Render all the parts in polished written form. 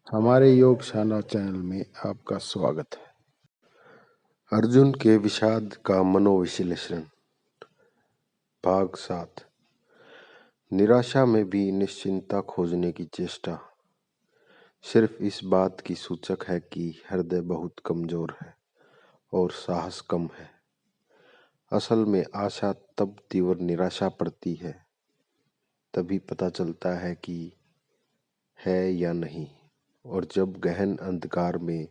हमारे योगशाला चैनल में आपका स्वागत है। अर्जुन के विषाद का मनोविश्लेषण भाग 7। निराशा में भी निश्चिंतता खोजने की चेष्टा सिर्फ इस बात की सूचक है कि हृदय बहुत कमजोर है और साहस कम है। असल में आशा तब तीव्र निराशा पड़ती है, तभी पता चलता है कि है या नहीं, और जब गहन अंधकार में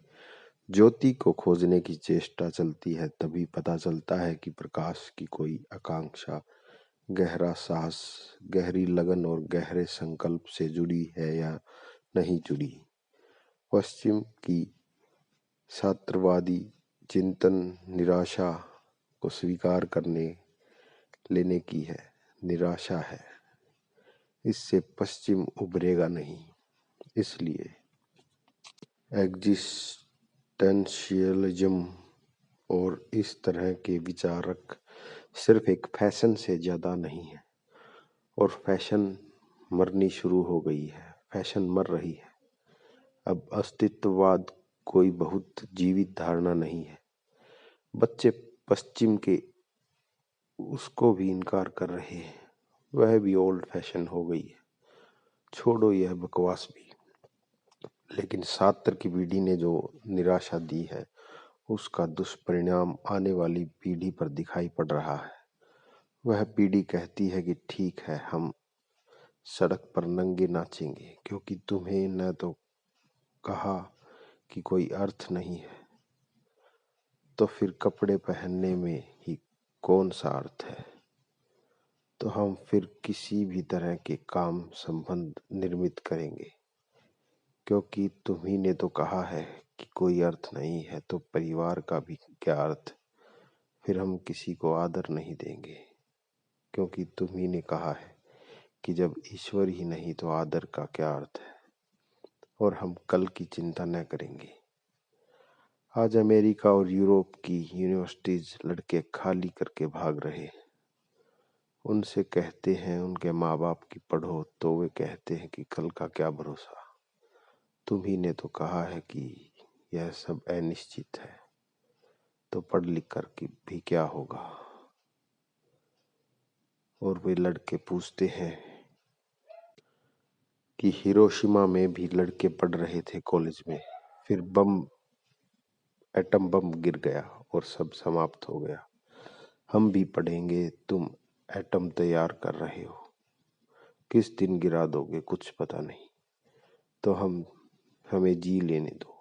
ज्योति को खोजने की चेष्टा चलती है तभी पता चलता है कि प्रकाश की कोई आकांक्षा गहरा साहस, गहरी लगन और गहरे संकल्प से जुड़ी है या नहीं जुड़ी। पश्चिम की छात्रवादी चिंतन निराशा को स्वीकार करने लेने की है। निराशा है, इससे पश्चिम उभरेगा नहीं। इसलिए एग्जिस्टेंशियलिज्म और इस तरह के विचारक सिर्फ एक फैशन से ज्यादा नहीं है, और फैशन मरनी शुरू हो गई है। फैशन मर रही है। अब अस्तित्ववाद कोई बहुत जीवित धारणा नहीं है। बच्चे पश्चिम के उसको भी इनकार कर रहे हैं, वह भी ओल्ड फैशन हो गई है। छोड़ो यह बकवास भी। लेकिन सात्र की पीढ़ी ने जो निराशा दी है उसका दुष्परिणाम आने वाली पीढ़ी पर दिखाई पड़ रहा है। वह पीढ़ी कहती है कि ठीक है, हम सड़क पर नंगे नाचेंगे क्योंकि तुम्हें न तो कहा कि कोई अर्थ नहीं है, तो फिर कपड़े पहनने में ही कौन सा अर्थ है। तो हम फिर किसी भी तरह के काम संबंध निर्मित करेंगे क्योंकि तुम्ही ने तो कहा है कि कोई अर्थ नहीं है, तो परिवार का भी क्या अर्थ। फिर हम किसी को आदर नहीं देंगे क्योंकि तुम्ही ने कहा है कि जब ईश्वर ही नहीं तो आदर का क्या अर्थ है। और हम कल की चिंता न करेंगे। आज अमेरिका और यूरोप की यूनिवर्सिटीज लड़के खाली करके भाग रहे हैं। उनसे कहते हैं उनके माँ बाप की पढ़ो, तो वे कहते हैं कि कल का क्या भरोसा। तुम्ही ने तो कहा है कि यह सब अनिश्चित है, तो पढ़ लिख कर के भी क्या होगा। और वे लड़के पूछते हैं कि हिरोशिमा में भी लड़के पढ़ रहे थे कॉलेज में, फिर एटम बम गिर गया और सब समाप्त हो गया। हम भी पढ़ेंगे। तुम एटम तैयार कर रहे हो, किस दिन गिरा दोगे कुछ पता नहीं। तो हमें जी लेने दो।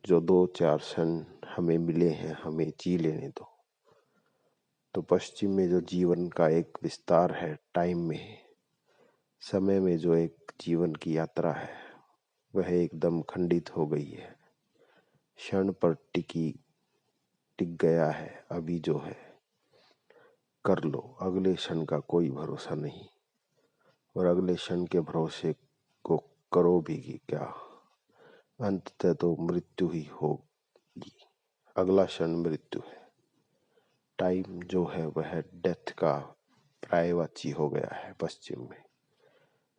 जो 2-4 क्षण हमें मिले हैं हमें जी लेने दो। तो पश्चिम में जो जीवन का एक विस्तार है, टाइम में, समय में जो एक जीवन की यात्रा है, वह एकदम खंडित हो गई है। क्षण पर टिक गया है। अभी जो है कर लो, अगले क्षण का कोई भरोसा नहीं, और अगले क्षण के भरोसे को करो भी कि क्या। अंततः तो मृत्यु ही होगी। अगला क्षण मृत्यु है। टाइम जो है वह डेथ का पर्यायवाची हो गया है पश्चिम में।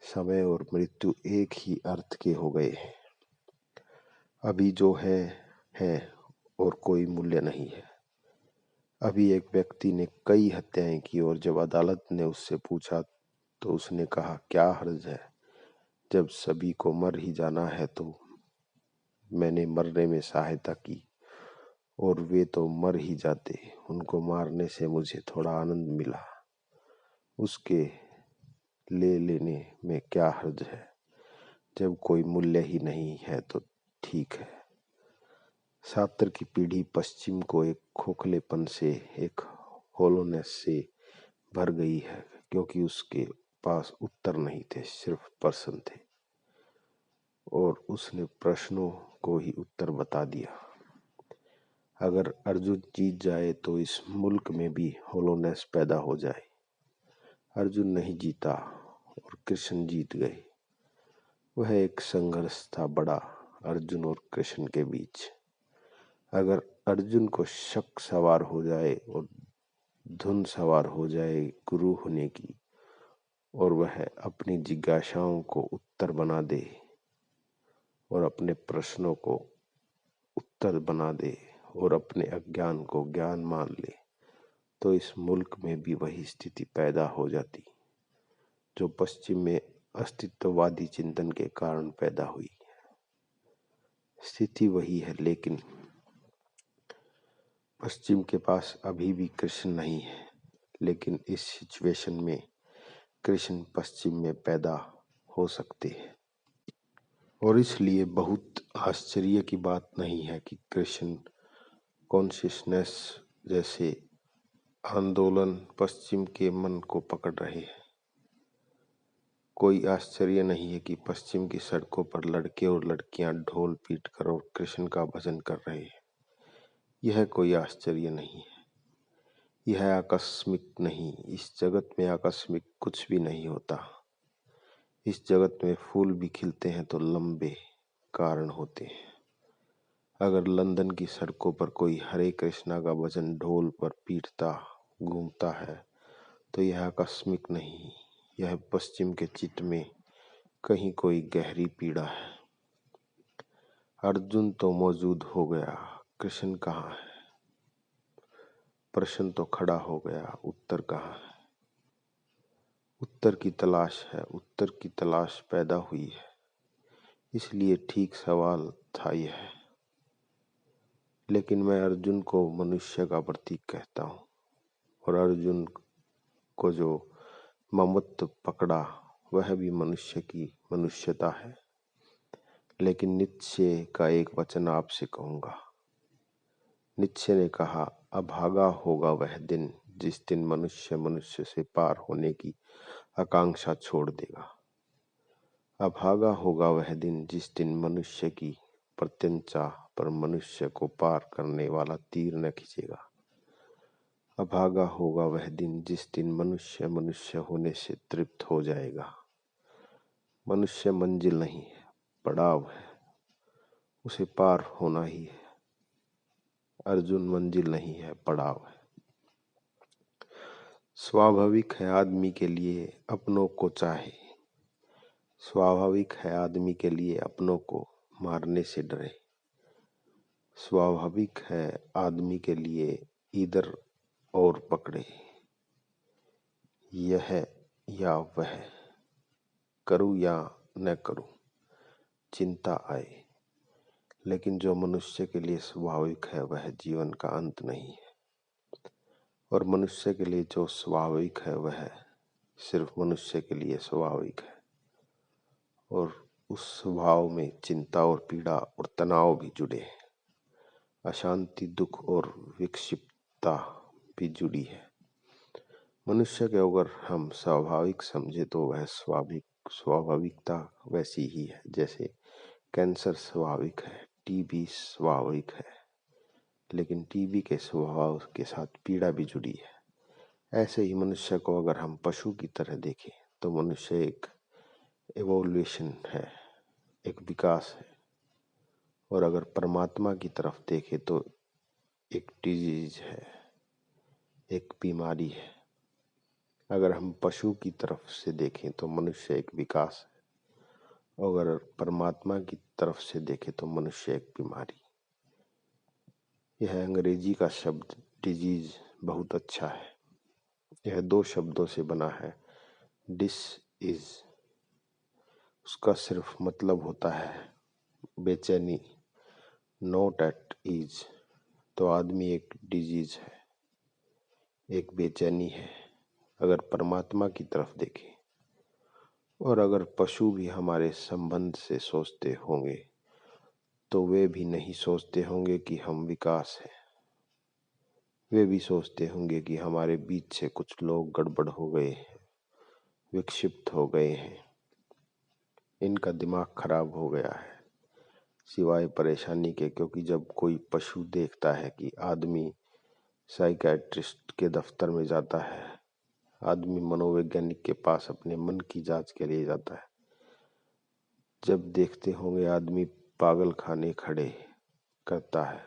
समय और मृत्यु एक ही अर्थ के हो गए हैं। अभी जो है और कोई मूल्य नहीं है। अभी एक व्यक्ति ने कई हत्याएं की और जब अदालत ने उससे पूछा तो उसने कहा क्या हर्ज है, जब सभी को मर ही जाना है तो मैंने मरने में सहायता की, और वे तो मर ही जाते, उनको मारने से मुझे थोड़ा आनंद मिला, उसके ले लेने में क्या हर्ज है। जब कोई मूल्य ही नहीं है तो ठीक है। छात्र की पीढ़ी पश्चिम को एक खोखलेपन से, एक होलोनेस से भर गई है क्योंकि उसके पास उत्तर नहीं थे, सिर्फ प्रश्न थे, और उसने प्रश्नों को ही उत्तर बता दिया। अगर अर्जुन जीत जाए तो इस मुल्क में भी होलोनेस पैदा हो जाए। अर्जुन नहीं जीता और कृष्ण जीत गए। वह एक संघर्ष था बड़ा अर्जुन और कृष्ण के बीच। अगर अर्जुन को शक सवार हो जाए और धुन सवार हो जाए गुरु होने की, और वह अपनी जिज्ञासाओं को उत्तर बना दे, और अपने प्रश्नों को उत्तर बना दे और अपने अज्ञान को ज्ञान मान ले, तो इस मुल्क में भी वही स्थिति पैदा हो जाती जो पश्चिम में अस्तित्ववादी चिंतन के कारण पैदा हुई। स्थिति वही है, लेकिन पश्चिम के पास अभी भी कृष्ण नहीं है। लेकिन इस सिचुएशन में कृष्ण पश्चिम में पैदा हो सकते हैं, और इसलिए बहुत आश्चर्य की बात नहीं है कि कृष्ण कॉन्शियसनेस जैसे आंदोलन पश्चिम के मन को पकड़ रहे हैं। कोई आश्चर्य नहीं है कि पश्चिम की सड़कों पर लड़के और लड़कियां ढोल पीट कर और कृष्ण का भजन कर रहे हैं। यह कोई आश्चर्य नहीं है, यह आकस्मिक नहीं। इस जगत में आकस्मिक कुछ भी नहीं होता। इस जगत में फूल भी खिलते हैं तो लंबे कारण होते हैं। अगर लंदन की सड़कों पर कोई हरे कृष्णा का भजन ढोल पर पीटता घूमता है तो यह आकस्मिक नहीं, यह पश्चिम के चित्त में कहीं कोई गहरी पीड़ा है। अर्जुन तो मौजूद हो गया, कृष्ण कहाँ है? प्रश्न तो खड़ा हो गया, उत्तर कहाँ है? उत्तर की तलाश है, उत्तर की तलाश पैदा हुई है। इसलिए ठीक सवाल था यह। लेकिन मैं अर्जुन को मनुष्य का प्रतीक कहता हूँ, और अर्जुन को जो ममत्व पकड़ा वह भी मनुष्य की मनुष्यता है। लेकिन नीत्शे का एक वचन आपसे कहूंगा। नीत्शे ने कहा, अभागा होगा वह दिन जिस दिन मनुष्य मनुष्य से पार होने की आकांक्षा छोड़ देगा। अभागा होगा वह दिन जिस दिन मनुष्य की प्रत्यंचा पर मनुष्य को पार करने वाला तीर न खींचेगा। अभागा होगा वह दिन जिस दिन मनुष्य मनुष्य होने से तृप्त हो जाएगा। मनुष्य मंजिल नहीं है, पड़ाव है, उसे पार होना ही है। अर्जुन मंजिल नहीं है, पड़ाव है। स्वाभाविक है आदमी के लिए अपनों को चाहे, स्वाभाविक है आदमी के लिए अपनों को मारने से डरे। स्वाभाविक है आदमी के लिए इधर और पकड़े, यह या वह, करूं या न करूं, चिंता आए। लेकिन जो मनुष्य के लिए स्वाभाविक है वह जीवन का अंत नहीं है, और मनुष्य के लिए जो स्वाभाविक है वह सिर्फ मनुष्य के लिए स्वाभाविक है। और उस स्वभाव में चिंता और पीड़ा और तनाव भी जुड़े हैं, अशांति, दुख और विक्षिप्तता भी जुड़ी है। मनुष्य के अगर हम स्वाभाविक समझे तो वह स्वाभाविकता वैसी ही है जैसे कैंसर स्वाभाविक है, टीबी स्वाभाविक है, लेकिन टीबी के स्वभाव के साथ पीड़ा भी जुड़ी है। ऐसे ही मनुष्य को अगर हम पशु की तरह देखें तो मनुष्य एक एवोल्यूशन है, एक विकास है। और अगर परमात्मा की तरफ देखें तो एक डिजीज है, एक बीमारी है। अगर हम पशु की तरफ से देखें तो मनुष्य एक विकास है, और अगर परमात्मा की तरफ से देखें तो मनुष्य एक बीमारी। यह अंग्रेजी का शब्द डिजीज बहुत अच्छा है। यह दो शब्दों से बना है, डिस इज, उसका सिर्फ मतलब होता है बेचैनी, नॉट एट ईज। तो आदमी एक डिजीज है, एक बेचैनी है अगर परमात्मा की तरफ देखें। और अगर पशु भी हमारे संबंध से सोचते होंगे तो वे भी नहीं सोचते होंगे कि हम विकास हैं। वे भी सोचते होंगे कि हमारे बीच से कुछ लोग गड़बड़ हो गए हैं, विक्षिप्त हो गए हैं, इनका दिमाग खराब हो गया है, सिवाय परेशानी के। क्योंकि जब कोई पशु देखता है कि आदमी साइकियाट्रिस्ट के दफ्तर में जाता है, आदमी मनोवैज्ञानिक के पास अपने मन की जांच के लिए जाता है, जब देखते होंगे आदमी पागल खाने खड़े करता है,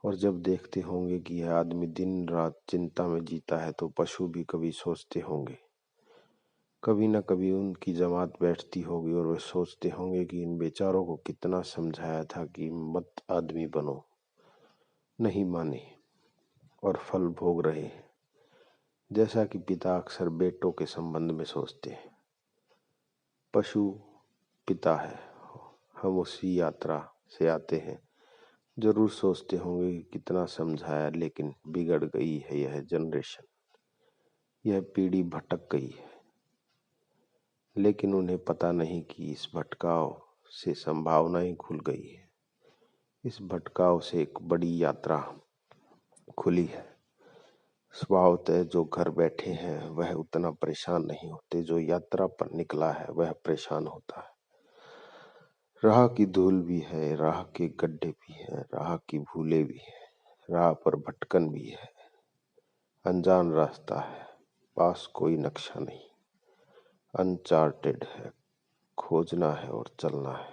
और जब देखते होंगे कि यह आदमी दिन रात चिंता में जीता है, तो पशु भी कभी सोचते होंगे कभी न कभी उनकी जमात बैठती होगी और वे सोचते होंगे कि इन बेचारों को कितना समझाया था कि मत आदमी बनो, नहीं माने और फल भोग रहे हैं। जैसा कि पिता अक्सर बेटों के संबंध में सोचते हैं। पशु पिता है, हम उसी यात्रा से आते हैं। जरूर सोचते होंगे कि कितना समझाया लेकिन बिगड़ गई है यह जनरेशन, यह पीढ़ी भटक गई है। लेकिन उन्हें पता नहीं कि इस भटकाव से संभावनाएं खुल गई है। इस भटकाव से एक बड़ी यात्रा खुली है। स्वभावतः जो घर बैठे हैं वह उतना परेशान नहीं होते, जो यात्रा पर निकला है वह परेशान होता है। राह की धूल भी है, राह के गड्ढे भी हैं, राह की भूले भी है, राह पर भटकन भी है। अनजान रास्ता है, पास कोई नक्शा नहीं, अनचार्टेड है। खोजना है और चलना है,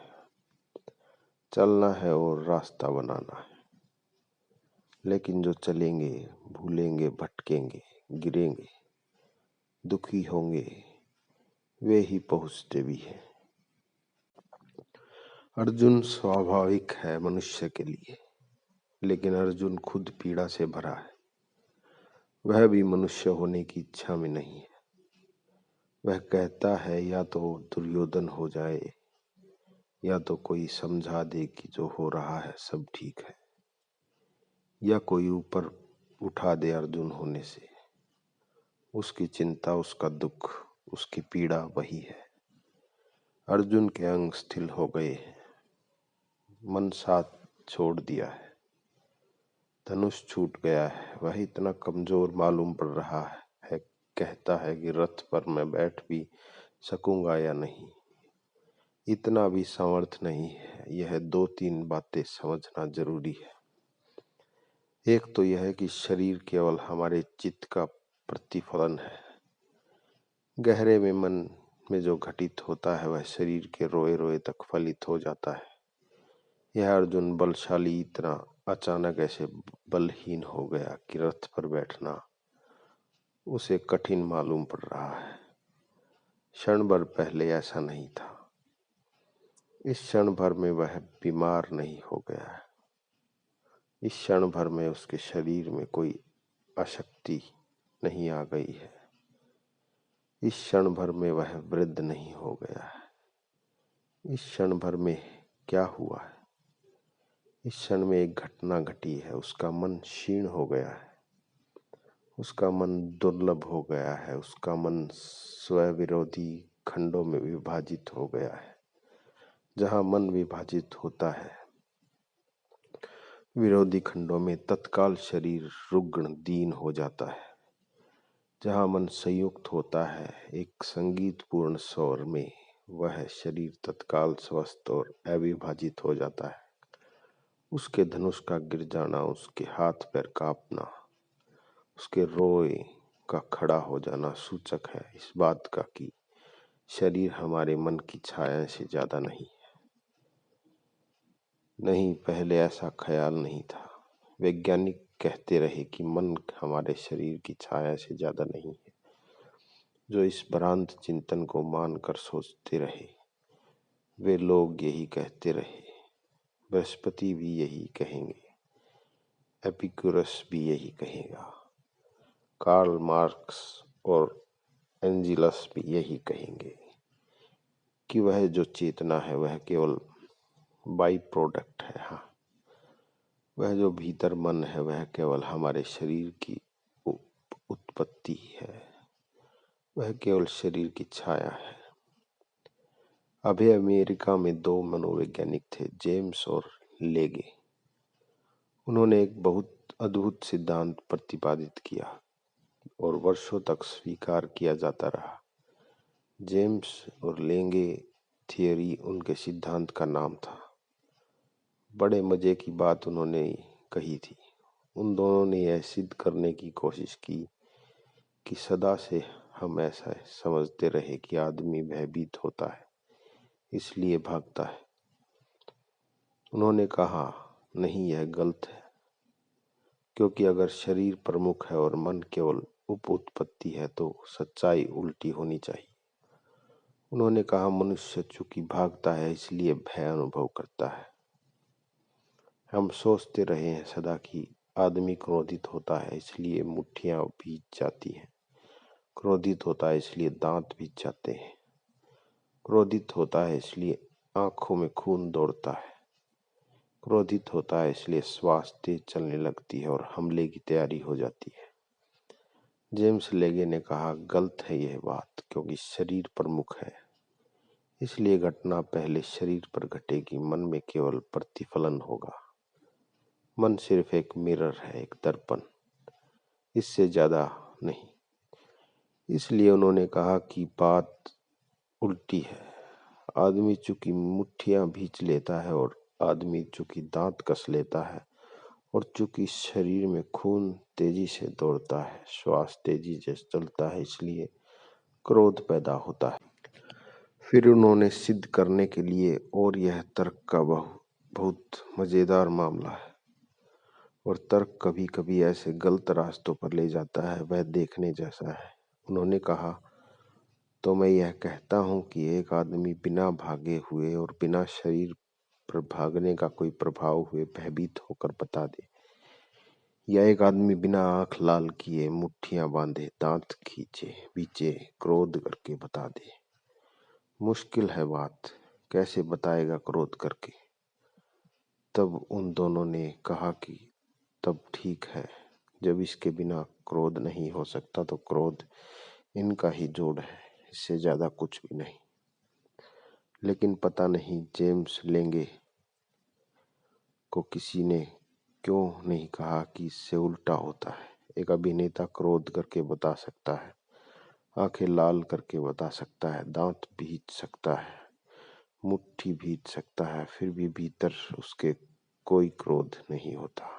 चलना है और रास्ता बनाना है। लेकिन जो चलेंगे, भूलेंगे, भटकेंगे, गिरेंगे, दुखी होंगे, वे ही पहुंचते भी हैं। अर्जुन स्वाभाविक है मनुष्य के लिए, लेकिन अर्जुन खुद पीड़ा से भरा है। वह भी मनुष्य होने की इच्छा में नहीं है। वह कहता है या तो दुर्योधन हो जाए या तो कोई समझा दे कि जो हो रहा है सब ठीक है, या कोई ऊपर उठा दे अर्जुन होने से। उसकी चिंता, उसका दुख, उसकी पीड़ा वही है। अर्जुन के अंग स्थिर हो गए हैं, मन साथ छोड़ दिया है, धनुष छूट गया है। वह इतना कमजोर मालूम पड़ रहा है। कहता है कि रथ पर मैं बैठ भी सकूंगा या नहीं, इतना भी सामर्थ नहीं है। यह 2-3 बातें समझना जरूरी है। एक तो यह है कि शरीर केवल हमारे चित्त का प्रतिफलन है। गहरे में मन में जो घटित होता है वह शरीर के रोए रोए तक फलित हो जाता है। यह अर्जुन बलशाली इतना अचानक ऐसे बलहीन हो गया कि रथ पर बैठना उसे कठिन मालूम पड़ रहा है। क्षण भर पहले ऐसा नहीं था। इस क्षण भर में वह बीमार नहीं हो गया है। इस क्षण भर में उसके शरीर में कोई अशक्ति नहीं आ गई है। इस क्षण भर में वह वृद्ध नहीं हो गया है। इस क्षण भर में क्या हुआ है? इस क्षण में एक घटना घटी है। उसका मन क्षीण हो गया है, उसका मन दुर्लभ हो गया है, उसका मन स्वविरोधी खंडों में विभाजित हो गया है। जहां मन विभाजित होता है विरोधी खंडों में, तत्काल शरीर रुग्ण दीन हो जाता है। जहां मन संयुक्त होता है एक संगीतपूर्ण स्वर में, वह शरीर तत्काल स्वस्थ और अविभाजित हो जाता है। उसके धनुष का गिर जाना, उसके हाथ पैर कांपना, उसके रोए का खड़ा हो जाना सूचक है इस बात का कि शरीर हमारे मन की छाया से ज्यादा नहीं है। नहीं, पहले ऐसा ख्याल नहीं था। वैज्ञानिक कहते रहे कि मन हमारे शरीर की छाया से ज्यादा नहीं है। जो इस भ्रांत चिंतन को मानकर सोचते रहे वे लोग यही कहते रहे। बृहस्पति भी यही कहेंगे, एपिक्यूरस भी यही कहेगा, कार्ल मार्क्स और एंजिलस भी यही कहेंगे कि वह जो चेतना है वह केवल बाई प्रोडक्ट है। हाँ, वह जो भीतर मन है वह केवल हमारे शरीर की उत्पत्ति है। वह केवल शरीर की छाया है। अभी अमेरिका में 2 मनोवैज्ञानिक थे, जेम्स और लेगे। उन्होंने एक बहुत अद्भुत सिद्धांत प्रतिपादित किया और वर्षों तक स्वीकार किया जाता रहा। जेम्स और लेंगे थियरी उनके सिद्धांत का नाम था। बड़े मजे की बात उन्होंने कही थी। उन दोनों ने यह सिद्ध करने की कोशिश की कि सदा से हम ऐसा समझते रहे कि आदमी भयभीत होता है इसलिए भागता है। उन्होंने कहा नहीं, यह गलत है, क्योंकि अगर शरीर प्रमुख है और मन केवल उप उत्पत्ति है तो सच्चाई उल्टी होनी चाहिए। उन्होंने कहा, मनुष्य चूंकि भागता है इसलिए भय अनुभव करता है। हम सोचते रहे हैं सदा कि आदमी क्रोधित होता है इसलिए मुट्ठियां भीग जाती हैं, क्रोधित होता है इसलिए दांत भीग जाते हैं, क्रोधित होता है इसलिए आंखों में खून दौड़ता है, क्रोधित होता है इसलिए श्वास तेज चलने लगती है और हमले की तैयारी हो जाती है। जेम्स लेगे ने कहा, गलत है यह बात, क्योंकि शरीर प्रमुख है, इसलिए घटना पहले शरीर पर घटेगी, मन में केवल प्रतिफलन होगा। मन सिर्फ एक मिरर है, एक दर्पण, इससे ज्यादा नहीं। इसलिए उन्होंने कहा कि बात उल्टी है। आदमी चूंकि मुट्ठियां भींच लेता है और आदमी चूंकि दांत कस लेता है और चूंकि शरीर में खून तेजी से दौड़ता है, श्वास तेजी से चलता है, इसलिए क्रोध पैदा होता है। फिर उन्होंने सिद्ध करने के लिए, और यह तर्क का बहुत मजेदार मामला है और तर्क कभी कभी ऐसे गलत रास्तों पर ले जाता है, वह देखने जैसा है। उन्होंने कहा, तो मैं यह कहता हूं कि एक आदमी बिना भागे हुए और बिना शरीर पर भागने का कोई प्रभाव हुए भयभीत होकर बता दे, या एक आदमी बिना आंख लाल किए मुट्ठियां बांधे दांत खींचे बीचे क्रोध करके बता दे। मुश्किल है बात, कैसे बताएगा क्रोध करके। तब उन दोनों ने कहा कि तब ठीक है, जब इसके बिना क्रोध नहीं हो सकता तो क्रोध इनका ही जोड़ है, इससे ज्यादा कुछ भी नहीं। लेकिन पता नहीं जेम्स लेंगे को किसी ने क्यों नहीं कहा कि इससे उल्टा होता है। एक अभिनेता क्रोध करके बता सकता है, आंखें लाल करके बता सकता है, दांत भींच सकता है, मुट्ठी भींच सकता है, फिर भी भीतर उसके कोई क्रोध नहीं होता।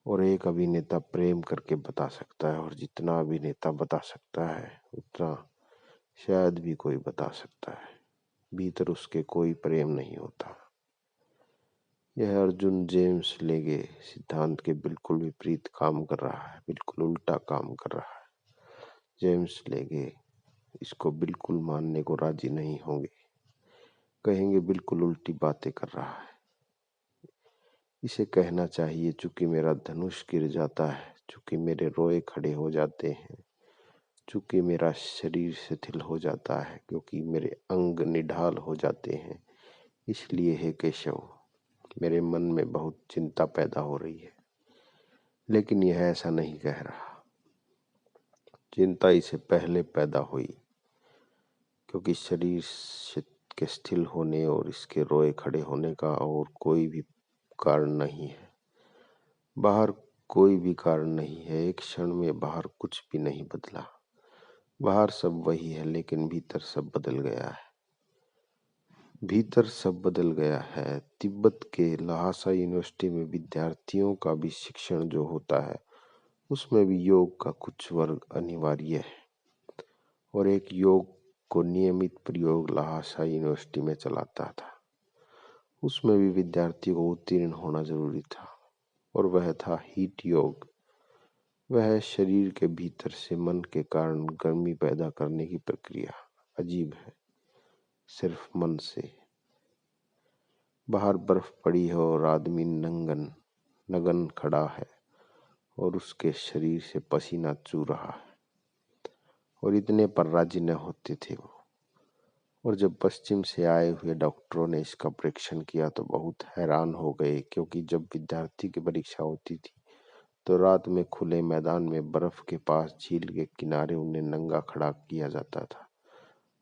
और एक अभिनेता प्रेम करके बता सकता है, और जितना अभिनेता बता सकता है उतना शायद भी कोई बता सकता है, भीतर उसके कोई प्रेम नहीं होता। यह अर्जुन जेम्स लेगे सिद्धांत के बिल्कुल विपरीत काम कर रहा है, बिल्कुल उल्टा काम कर रहा है। जेम्स लेगे इसको बिल्कुल मानने को राजी नहीं होंगे, कहेंगे बिल्कुल उल्टी बातें कर रहा है। इसे कहना चाहिए, चूंकि मेरा धनुष गिर जाता है, चूंकि मेरे रोए खड़े हो जाते हैं, चूंकि मेरा शरीर शिथिल हो जाता है, क्योंकि मेरे अंग निढाल हो जाते हैं, इसलिए हे केशव, मेरे मन में बहुत चिंता पैदा हो रही है। लेकिन यह ऐसा नहीं कह रहा, चिंता इसे पहले पैदा हुई, क्योंकि शरीर के स्थिर होने और इसके रोए खड़े होने का और कोई भी कारण नहीं है। बाहर कोई भी कारण नहीं है, एक क्षण में बाहर कुछ भी नहीं बदला। बाहर सब वही है, लेकिन भीतर सब बदल गया है। भीतर सब बदल गया है। तिब्बत के लहासा यूनिवर्सिटी में विद्यार्थियों का भी शिक्षण जो होता है, उसमें भी योग का कुछ वर्ग अनिवार्य है, और एक योग को नियमित प्रयोग लहासा यूनिवर्सिटी में चलाता था। उसमें भी विद्यार्थी को उत्तीर्ण होना जरूरी था, और वह था हीट योग। वह शरीर के भीतर से मन के कारण गर्मी पैदा करने की प्रक्रिया। अजीब है, सिर्फ मन से। बाहर बर्फ पड़ी है और आदमी नगन खड़ा है और उसके शरीर से पसीना चू रहा है, और इतने पर राजी न होते थे वो। और जब पश्चिम से आए हुए डॉक्टरों ने इसका परीक्षण किया तो बहुत हैरान हो गए, क्योंकि जब विद्यार्थी की परीक्षा होती थी तो रात में खुले मैदान में बर्फ के पास झील के किनारे उन्हें नंगा खड़ा किया जाता था,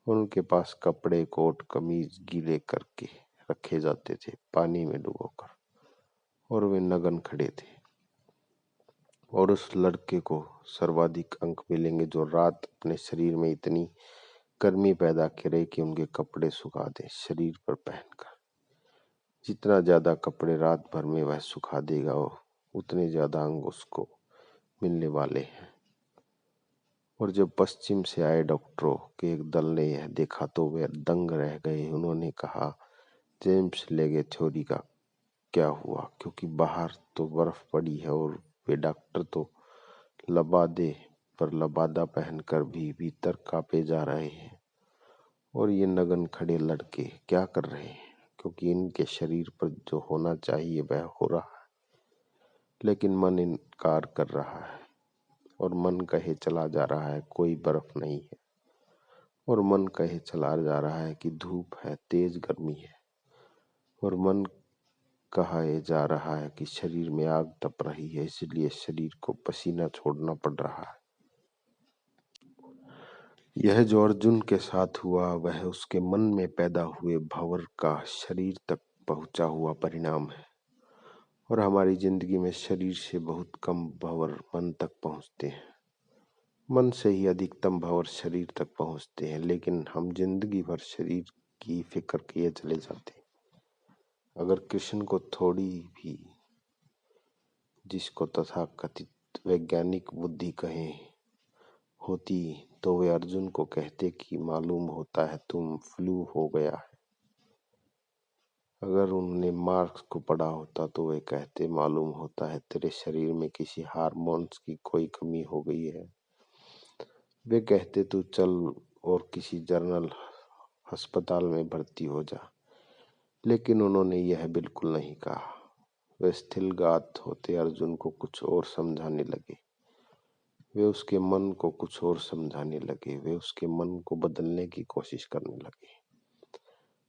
और उनके पास कपड़े, कोट, कमीज गीले करके रखे जाते थे पानी में डुबोकर, और वे नग्न खड़े थे। और उस लड़के को सर्वाधिक अंक मिलेंगे जो रात अपने शरीर में इतनी गर्मी पैदा करे कि उनके कपड़े सुखा दे शरीर पर पहनकर। जितना ज्यादा कपड़े रात भर में वह सुखा देगा, उतने ज्यादा अंग उसको मिलने वाले हैं। और जब पश्चिम से आए डॉक्टरों के एक दल ने यह देखा तो वे दंग रह गए। उन्होंने कहा, जेम्स लेगे थ्योरी का क्या हुआ, क्योंकि बाहर तो बर्फ पड़ी है और वे डॉक्टर तो लबादे पर लबादा पहनकर भी भीतर कांपे जा रहे हैं। और ये नगन खड़े लड़के क्या कर रहे हैं, क्योंकि इनके शरीर पर जो होना चाहिए वह हो रहा है, लेकिन मन इनकार कर रहा है और मन कहे चला जा रहा है कोई बर्फ नहीं है, और मन कहे चला जा रहा है कि धूप है, तेज गर्मी है, और मन कहा जा रहा है कि शरीर में आग तप रही है, इसलिए शरीर को पसीना छोड़ना पड़ रहा है। यह जो अर्जुन के साथ हुआ वह उसके मन में पैदा हुए भंवर का शरीर तक पहुंचा हुआ परिणाम है, और हमारी जिंदगी में शरीर से बहुत कम भंवर मन तक पहुंचते हैं, मन से ही अधिकतम भंवर शरीर तक पहुंचते हैं, लेकिन हम जिंदगी भर शरीर की फिक्र किए चले जाते हैं। अगर कृष्ण को थोड़ी भी, जिसको तथाकथित वैज्ञानिक बुद्धि कहें, होती तो वे अर्जुन को कहते कि मालूम होता है तुम फ्लू हो गया है। अगर उन्होंने मार्क्स को पढ़ा होता तो वे कहते मालूम होता है तेरे शरीर में किसी हार्मोन्स की कोई कमी हो गई है। वे कहते तू चल और किसी जर्नल अस्पताल में भर्ती हो जा, लेकिन उन्होंने यह बिल्कुल नहीं कहा। वे स्थिरगात होते अर्जुन को कुछ और समझाने लगे, वे उसके मन को कुछ और समझाने लगे, वे उसके मन को बदलने की कोशिश करने लगे।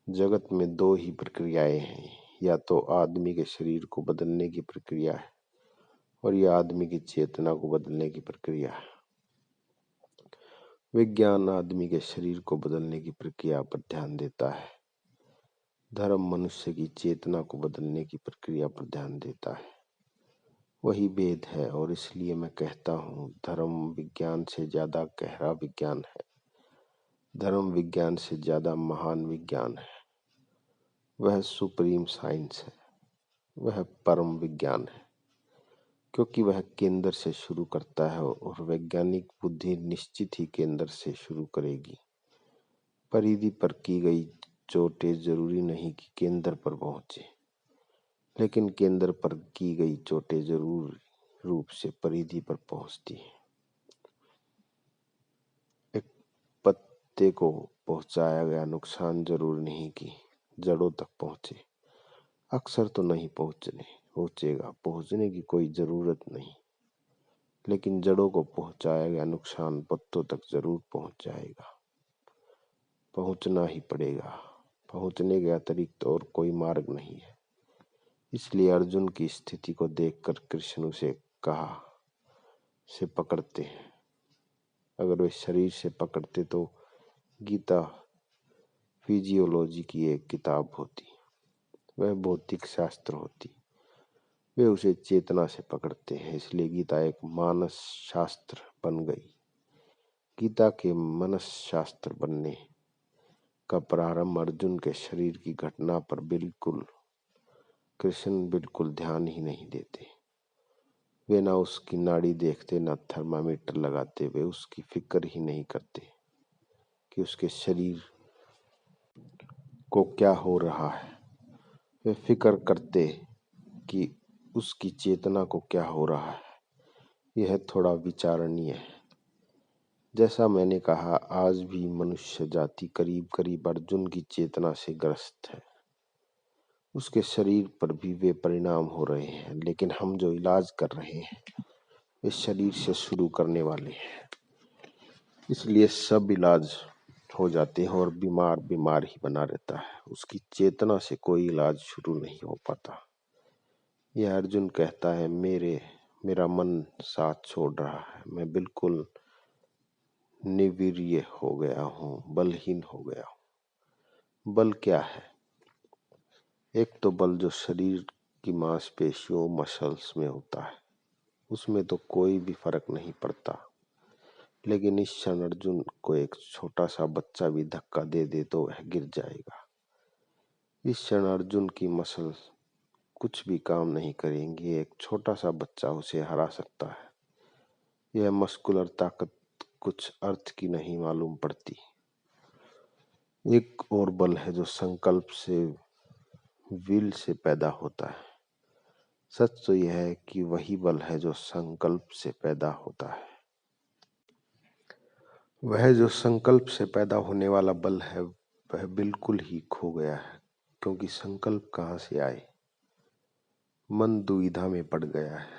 जगत में दो ही प्रक्रियाएं हैं, या तो आदमी के शरीर को बदलने की प्रक्रिया है और या आदमी की चेतना को बदलने की प्रक्रिया है। विज्ञान आदमी के शरीर को बदलने की प्रक्रिया पर ध्यान देता है, धर्म मनुष्य की चेतना को बदलने की प्रक्रिया पर ध्यान देता है। वही भेद है, और इसलिए मैं कहता हूँ धर्म विज्ञान से ज्यादा गहरा विज्ञान है, धर्म विज्ञान से ज्यादा महान विज्ञान है। वह सुप्रीम साइंस है, वह परम विज्ञान है, क्योंकि वह केंद्र से शुरू करता है, और वैज्ञानिक बुद्धि निश्चित ही केंद्र से शुरू करेगी। परिधि पर की गई चोटें जरूरी नहीं कि केंद्र पर पहुंचे, लेकिन केंद्र पर की गई चोटें जरूर रूप से परिधि पर पहुंचती है। एक पत्ते को पहुंचाया गया नुकसान जरूर नहीं कि जड़ों तक पहुंचे, अक्सर तो नहीं पहुंचेगा, पहुंचने की कोई जरूरत नहीं, लेकिन जड़ों को पहुंचाया गया नुकसान पत्तों तक जरूर पहुंच जाएगा, पहुंचना ही पड़ेगा। पहुंचने के अतिरिक्त और कोई मार्ग नहीं है। इसलिए अर्जुन की स्थिति को देखकर कृष्ण उसे कहा से पकड़ते हैं। अगर वे शरीर से पकड़ते तो गीता फिजियोलॉजी की एक किताब होती, वह भौतिक शास्त्र होती। वे उसे चेतना से पकड़ते हैं, इसलिए गीता एक मानस शास्त्र बन गई। गीता के मनस शास्त्र बनने का प्रारंभ अर्जुन के शरीर की घटना पर कृष्ण बिल्कुल ध्यान ही नहीं देते। वे ना उसकी नाड़ी देखते, ना थर्मामीटर लगाते, वे उसकी फिक्र ही नहीं करते कि उसके शरीर को क्या हो रहा है। वे फिक्र करते कि उसकी चेतना को क्या हो रहा है। यह थोड़ा विचारणीय है। जैसा मैंने कहा, आज भी मनुष्य जाति करीब करीब अर्जुन की चेतना से ग्रस्त है। उसके शरीर पर भी वे परिणाम हो रहे हैं, लेकिन हम जो इलाज कर रहे हैं वे शरीर से शुरू करने वाले हैं। इसलिए सब इलाज हो जाते हैं और बीमार बीमार ही बना रहता है, उसकी चेतना से कोई इलाज शुरू नहीं हो पाता। यह अर्जुन कहता है मेरा मन साथ छोड़ रहा है, मैं बिल्कुल निर्वीर्य हो गया हूँ, बलहीन हो गया हूँ। बल क्या है? एक तो बल जो शरीर की मांसपेशियों मसल्स में होता है, उसमें तो कोई भी फर्क नहीं पड़ता, लेकिन इस क्षण अर्जुन को एक छोटा सा बच्चा भी धक्का दे दे तो वह गिर जाएगा। इस क्षण अर्जुन की मसल कुछ भी काम नहीं करेंगी, एक छोटा सा बच्चा उसे हरा सकता है। यह मस्कुलर ताकत कुछ अर्थ की नहीं मालूम पड़ती। एक और बल है जो संकल्प से, विल से पैदा होता है। सच तो यह है कि वही बल है जो संकल्प से पैदा होता है। वह जो संकल्प से पैदा होने वाला बल है वह बिल्कुल ही खो गया है, क्योंकि संकल्प कहाँ से आए। मन दुविधा में पड़ गया है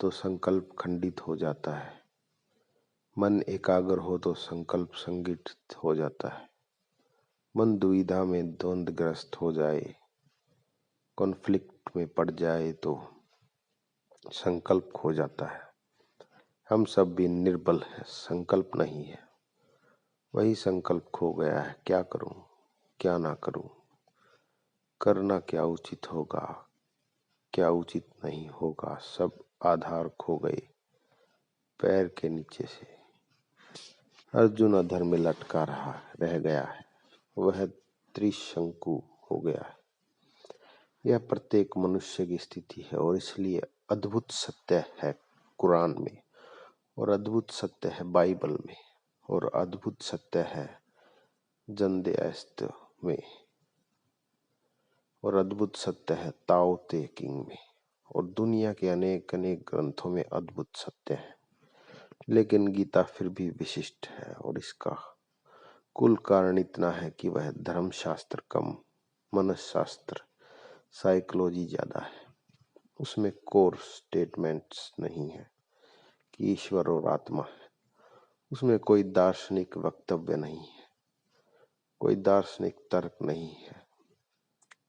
तो संकल्प खंडित हो जाता है। मन एकाग्र हो तो संकल्प संगठित हो जाता है। मन दुविधा में द्वंद्वग्रस्त हो जाए, कॉन्फ्लिक्ट में पड़ जाए तो संकल्प खो जाता है। हम सब भी निर्बल हैं, संकल्प नहीं है। वही संकल्प खो गया है। क्या करूं, क्या ना करूं, करना क्या उचित होगा, क्या उचित नहीं होगा, सब आधार खो गए पैर के नीचे से। अर्जुन अधर में लटका रह गया है, वह त्रिशंकु हो गया है। यह प्रत्येक मनुष्य की स्थिति है और इसलिए अद्भुत सत्य है कुरान में, और अद्भुत सत्य है बाइबल में, और अद्भुत सत्य है जंदे में, और अद्भुत सत्य है ताओ ते किंग में, और दुनिया के अनेक अनेक ग्रंथों में अद्भुत सत्य है। लेकिन गीता फिर भी विशिष्ट है, और इसका कुल कारण इतना है कि वह धर्मशास्त्र कम, मनसशास्त्र, साइकोलॉजी ज्यादा है। उसमें कोर स्टेटमेंट्स नहीं है कि ईश्वर और आत्मा है। उसमें कोई दार्शनिक वक्तव्य नहीं है, कोई दार्शनिक तर्क नहीं है।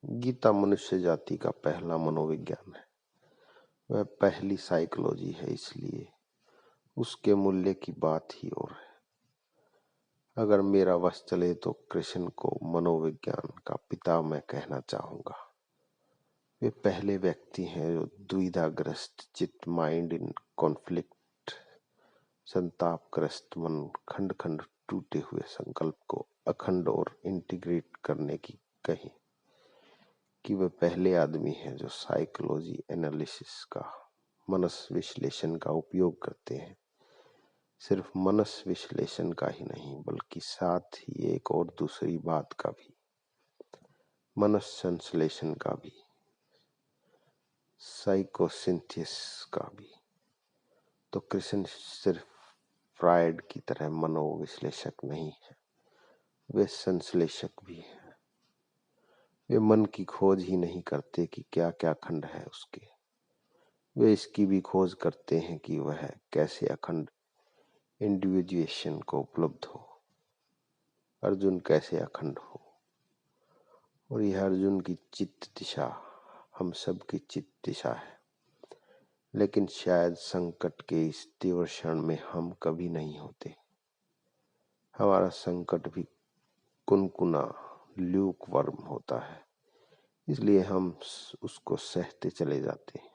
गीता मनुष्य जाति का पहला मनोविज्ञान है, वह पहली साइकोलॉजी है, इसलिए उसके मूल्य की बात ही और है। अगर मेरा वश चले तो कृष्ण को मनोविज्ञान का पिता मैं कहना चाहूंगा। वे पहले व्यक्ति हैं जो दुविधाग्रस्त चित्त, माइंड इन कॉन्फ्लिक्ट, संतापग्रस्त मन, खंड खंड टूटे हुए संकल्प को अखंड और इंटीग्रेट करने की कही कि वे पहले आदमी हैं जो साइकोलॉजी एनालिसिस का, मनस विश्लेषण का उपयोग करते हैं। सिर्फ मनस विश्लेषण का ही नहीं बल्कि साथ ही एक और दूसरी बात का भी, मनस संश्लेषण का भी, साइकोसिंथेसिस का भी। तो कृष्ण सिर्फ फ्रायड की तरह मनोविश्लेषक नहीं है, वे संश्लेषक भी है। वे मन की खोज ही नहीं करते कि क्या क्या खंड है उसके, वे इसकी भी खोज करते हैं कि वह कैसे अखंड इंडिविजुएशन को उपलब्ध हो, अर्जुन कैसे अखंड हो। और यह अर्जुन की चित्त दिशा हम सब की चित्त दिशा है। लेकिन शायद संकट के इस तीव्र क्षण में हम कभी नहीं होते। हमारा संकट भी कुनकुना, ल्यूक वर्म होता है, इसलिए हम उसको सहते चले जाते हैं।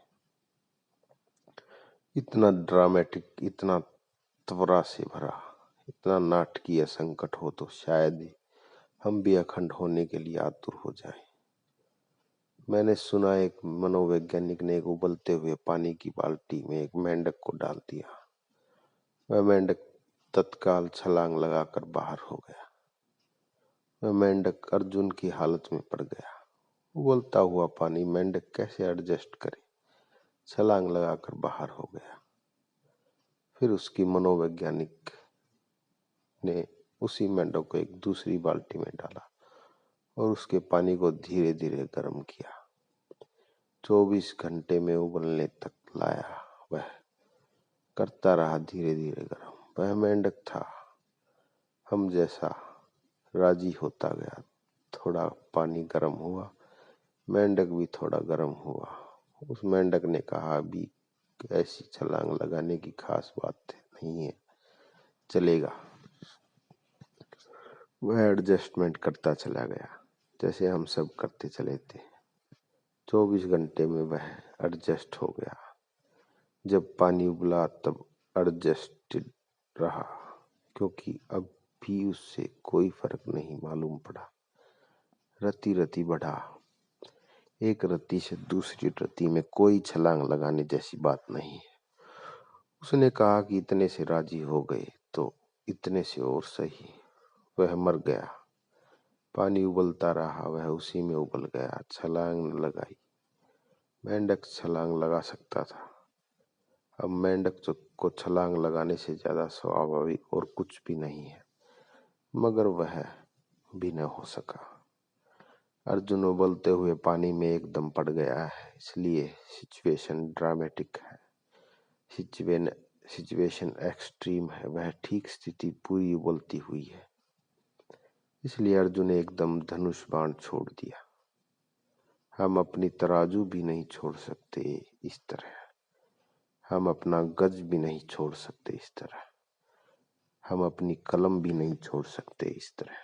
इतना ड्रामेटिक, इतना त्वरा से भरा, इतना नाटकीय संकट हो तो शायद ही हम भी अखंड होने के लिए आतुर हो जाएं। मैंने सुना एक मनोवैज्ञानिक ने एक उबलते हुए पानी की बाल्टी में एक मेंढक को डाल दिया। वह मेंढक तत्काल छलांग लगाकर बाहर हो गया। वह मेंढक अर्जुन की हालत में पड़ गया। उबलता हुआ पानी मेंढक कैसे एडजस्ट करे, छलांग लगाकर बाहर हो गया। फिर उसकी मनोवैज्ञानिक ने उसी मेंढक को एक दूसरी बाल्टी में डाला और उसके पानी को धीरे धीरे गर्म किया। 24 घंटे में उबलने तक लाया। वह करता रहा धीरे धीरे गर्म। वह मेंढक था हम जैसा, राजी होता गया। थोड़ा पानी गर्म हुआ, मेंढक भी थोड़ा गर्म हुआ। उस मेंढक ने कहा अभी ऐसी छलांग लगाने की खास बात नहीं है, चलेगा। वह एडजस्टमेंट करता चला गया जैसे हम सब करते चले थे। 24 घंटे में वह एडजस्ट हो गया। जब पानी उबला तब एडजस्टेड रहा, क्योंकि अब भी उससे कोई फर्क नहीं मालूम पड़ा। रति रति बढ़ा। एक रति से दूसरी रति में कोई छलांग लगाने जैसी बात नहीं है। उसने कहा कि इतने से राजी हो गए तो इतने से और सही। वह मर गया। पानी उबलता रहा, वह उसी में उबल गया। छलांग न लगाई। मेंढक छलांग लगा सकता था। अब मेंढक को छलांग लगाने से ज्यादा स्वाभाविक और कुछ भी नहीं है, मगर वह भी न हो सका। अर्जुन उबलते हुए पानी में एकदम पड़ गया है, इसलिए सिचुएशन ड्रामेटिक है, सिचुएशन एक्सट्रीम है। वह ठीक स्थिति पूरी उबलती हुई है, इसलिए अर्जुन ने एकदम धनुष बाण छोड़ दिया। हम अपनी तराजू भी नहीं छोड़ सकते इस तरह, हम अपना गज भी नहीं छोड़ सकते इस तरह, हम अपनी कलम भी नहीं छोड़ सकते इस तरह,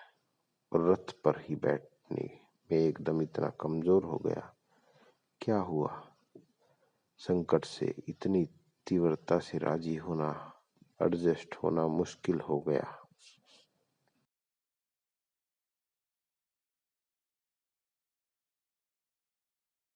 और रथ पर ही बैठने में एकदम इतना कमजोर हो गया। क्या हुआ? संकट से इतनी तीव्रता से राजी होना, एडजस्ट होना मुश्किल हो गया।